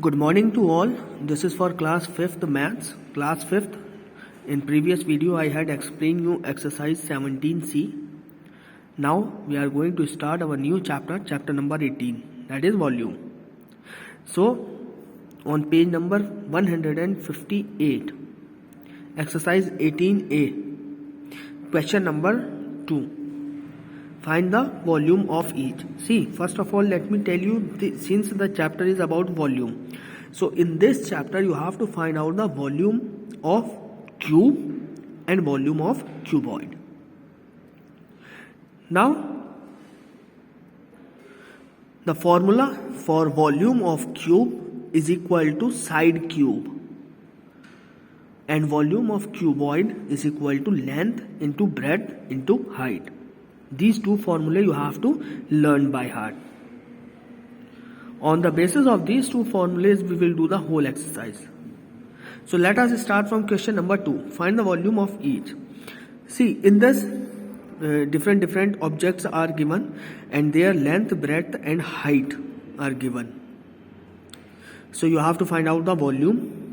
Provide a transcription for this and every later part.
Good morning to all. This is for class 5th maths. Class 5th. In previous video I had explained you exercise 17C. Now we are going to start our new chapter, chapter number 18, that is volume. So on page number 158, exercise 18A, question number 2. Find the volume of each. See, first of all let me tell you, since the chapter is about volume, so in this chapter you have to find out the volume of cube and volume of cuboid. Now the formula for volume of cube is equal to side cube, and volume of cuboid is equal to length into breadth into height. These two formulae you have to learn by heart. On the basis of these two formulas we will do the whole exercise. So let us start from question number 2. Find the volume of each. See, in this different objects are given and their length, breadth and height are given. So you have to find out the volume.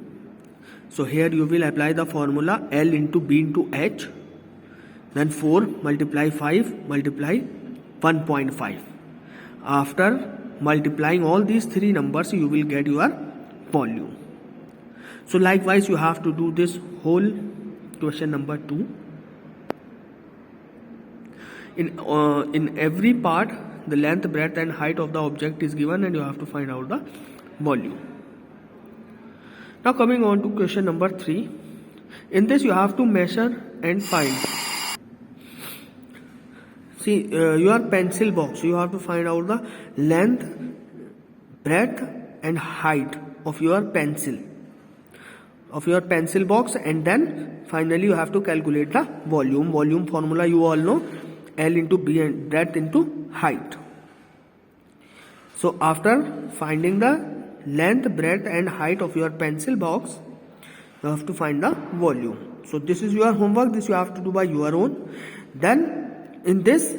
So here you will apply the formula L into B into H. Then 4 multiply 5 multiply 1.5. After multiplying all these three numbers you will get your volume. So likewise you have to do this whole question number 2. In every part the length, breadth and height of the object is given and you have to find out the volume. Now coming on to question number 3. In this you have to measure and find. See, your pencil box, you have to find out the length, breadth and height of your pencil box, and then finally you have to calculate the volume. Volume formula you all know, L into B and breadth into height. So after finding the length, breadth and height of your pencil box, you have to find the volume. So this is your homework, this you have to do by your own. Then in this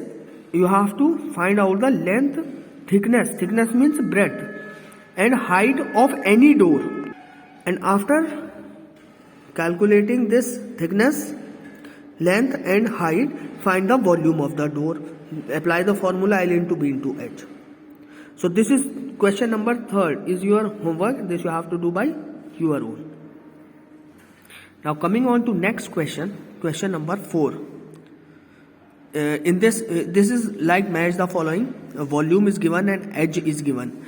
you have to find out the length, thickness means breadth, and height of any door. And after calculating this thickness, length and height, find the volume of the door. Apply the formula L into B into H. So this is question number 3 is your homework. This you have to do by your own. Now coming on to next question, question number 4. In this is like match the following. A volume is given and edge is given.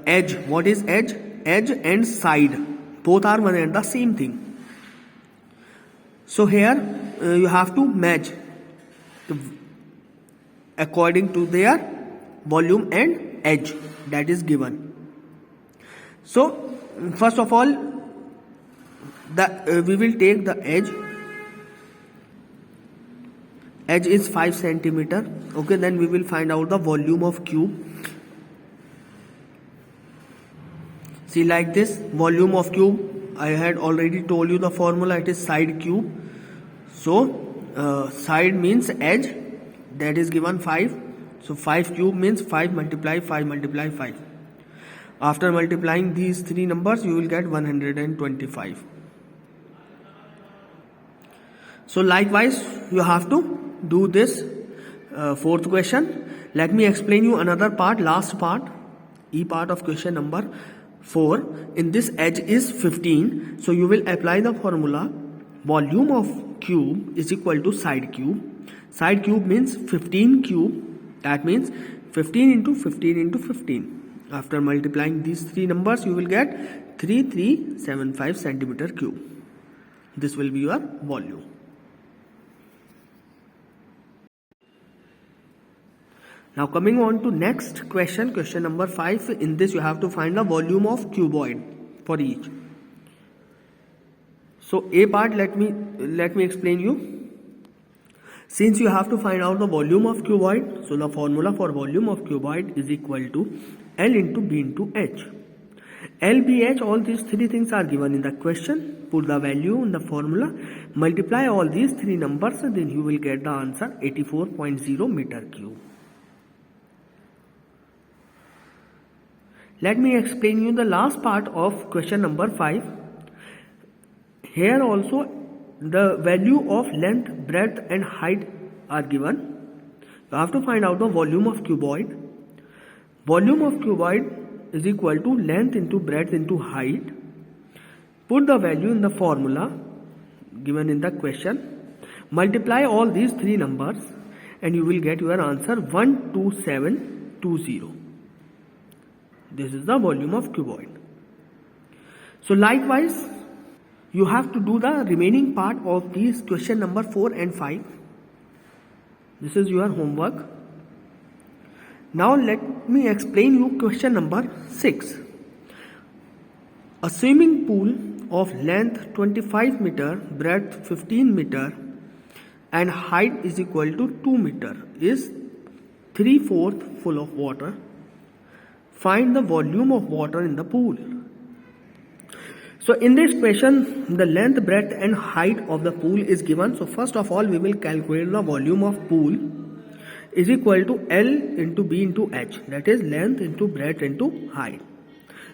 Edge, what is edge? Edge and side, both are one and the same thing. So here you have to match according to their volume and edge that is given. So first of all we will take the edge. Edge is 5 centimeter. Okay, then we will find out the volume of cube. See, like this, volume of cube, I had already told you the formula, it is side cube. So side means edge, that is given 5. So 5 cube means 5 multiply 5 multiply 5. After multiplying these three numbers you will get 125. So likewise you have to do this fourth question. Let me explain you another part, last part, E part of question number 4. In this edge is 15, so you will apply the formula volume of cube is equal to side cube. Side cube means 15 cube, that means 15 into 15 into 15. After multiplying these three numbers you will get 3375 centimeter cube. This will be your volume. Now coming on to next question, question number 5. In this you have to find the volume of cuboid for each. So A part, let me explain you. Since you have to find out the volume of cuboid, so the formula for volume of cuboid is equal to L into B into H. L, B, H, all these three things are given in the question. Put the value in the formula, multiply all these three numbers, then you will get the answer 84.0 meter cube. Let me explain you the last part of question number 5. Here also the value of length, breadth and height are given. You have to find out the volume of cuboid. Volume of cuboid is equal to length into breadth into height. Put the value in the formula given in the question. Multiply all these three numbers and you will get your answer 12720. This is the volume of cuboid. So likewise, you have to do the remaining part of these question number 4 and 5. This is your homework. Now let me explain you question number 6. A swimming pool of length 25 meter, breadth 15 meter and height is equal to 2 meter is 3/4 full of water. Find the volume of water in the pool. So in this question, the length, breadth and height of the pool is given. So first of all, we will calculate the volume of pool is equal to L into B into H. That is length into breadth into height.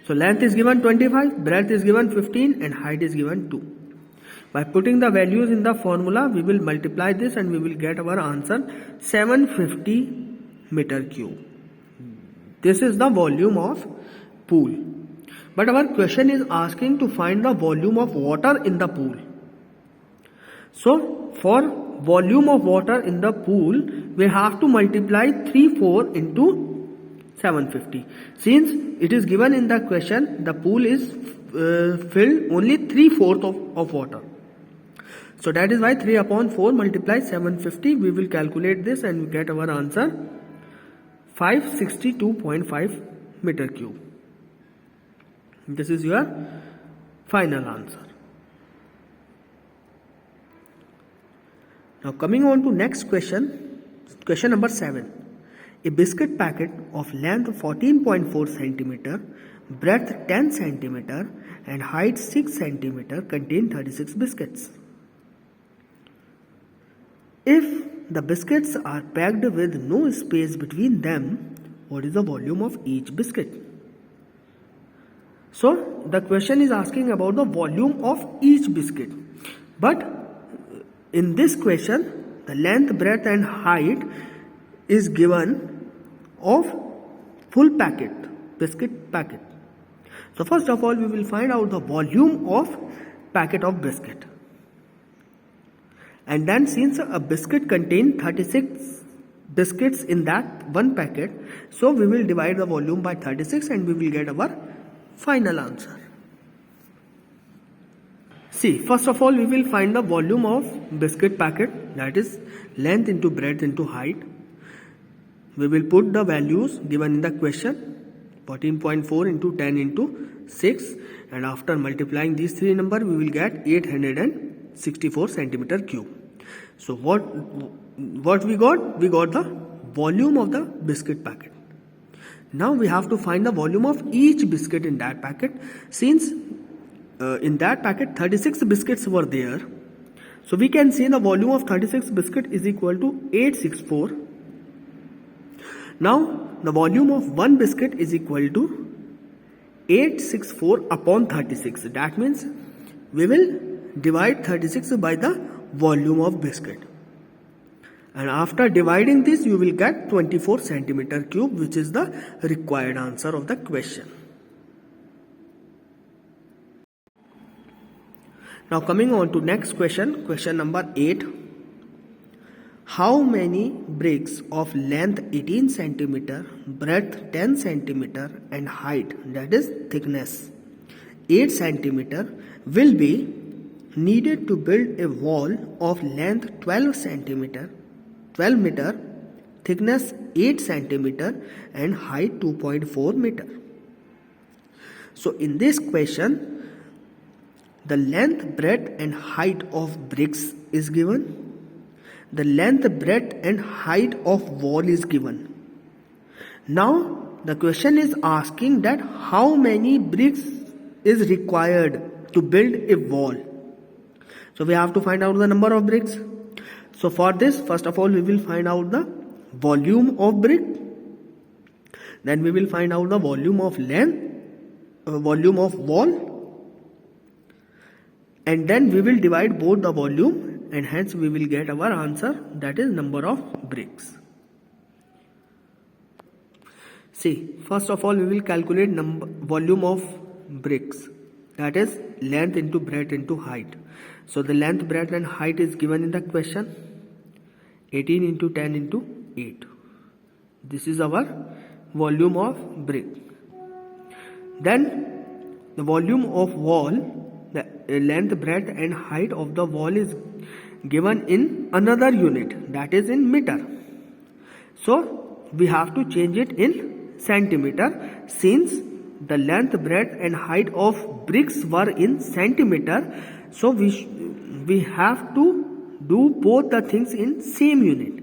So length is given 25, breadth is given 15 and height is given 2. By putting the values in the formula, we will multiply this and we will get our answer 750 meter cube. This is the volume of pool. But our question is asking to find the volume of water in the pool. So for volume of water in the pool, we have to multiply 3/4 into 750. Since it is given in the question, the pool is filled only 3/4 of water. So that is why 3/4 multiply 750. We will calculate this and we get our answer 562.5 meter cube. This is your final answer. Now coming on to next question, question number 7. A biscuit packet of length 14.4 centimeter, breadth 10 centimeter and height 6 centimeter contain 36 biscuits. If the biscuits are packed with no space between them, what is the volume of each biscuit? So the question is asking about the volume of each biscuit. But in this question, the length, breadth and height is given of full packet, biscuit packet. So first of all, we will find out the volume of packet of biscuit. And then since a biscuit contains 36 biscuits in that one packet, so we will divide the volume by 36 and we will get our final answer. See, first of all, we will find the volume of biscuit packet, that is length into breadth into height. We will put the values given in the question, 14.4 into 10 into 6, and after multiplying these three numbers, we will get 864 centimeter cube. So what we got? We got the volume of the biscuit packet. Now we have to find the volume of each biscuit in that packet. Since in that packet 36 biscuits were there, so we can say the volume of 36 biscuit is equal to 864. Now the volume of one biscuit is equal to 864 upon 36. That means we will divide 36 by the volume of biscuit. And after dividing this, you will get 24 centimeter cube, which is the required answer of the question. Now coming on to next question, question number 8. How many bricks of length 18 centimeter, breadth 10 centimeter and height, that is thickness 8 centimeter, will be needed to build a wall of length 12 meter, thickness 8 centimeter and height 2.4 meter. So in this question, the length, breadth and height of bricks is given. The length, breadth and height of wall is given. Now the question is asking that how many bricks is required to build a wall. So we have to find out the number of bricks. So for this, first of all, we will find out the volume of brick. Then we will find out the volume of volume of wall, and then we will divide both the volume, and hence we will get our answer, that is number of bricks. See, first of all we will calculate volume of bricks, that is length into breadth into height. So the length, breadth and height is given in the question, 18 into 10 into 8. This is our volume of brick. Then the volume of wall, the length, breadth and height of the wall is given in another unit, that is in meter. So we have to change it in centimeter, since the length, breadth and height of bricks were in centimeter. So we have to do both the things in same unit.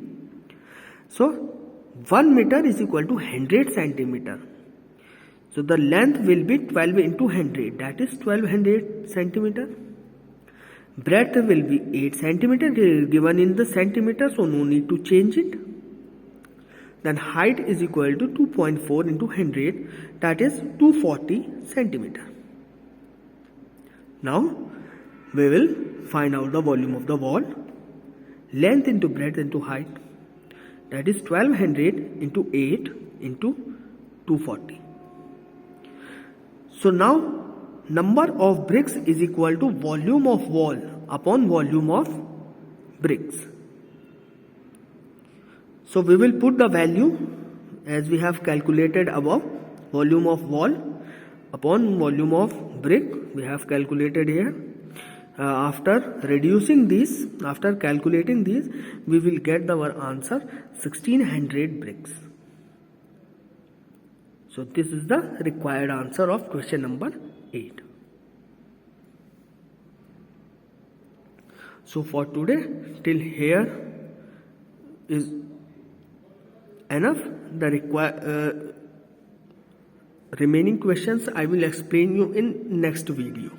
So 1 meter is equal to 100 centimeter. So the length will be 12 into 100, that is 1200 centimeter. Breadth will be 8 centimeter, given in the centimeter, so no need to change it. Then height is equal to 2.4 into 100, that is 240 centimeter. Now we will find out the volume of the wall, length into breadth into height, that is 1200 into 8 into 240. So now number of bricks is equal to volume of wall upon volume of bricks. So we will put the value as we have calculated above, volume of wall upon volume of brick we have calculated here. After reducing these, after calculating these, we will get our answer 1600 bricks. So this is the required answer of question number 8. So for today, till here is enough. The remaining questions I will explain you in next video.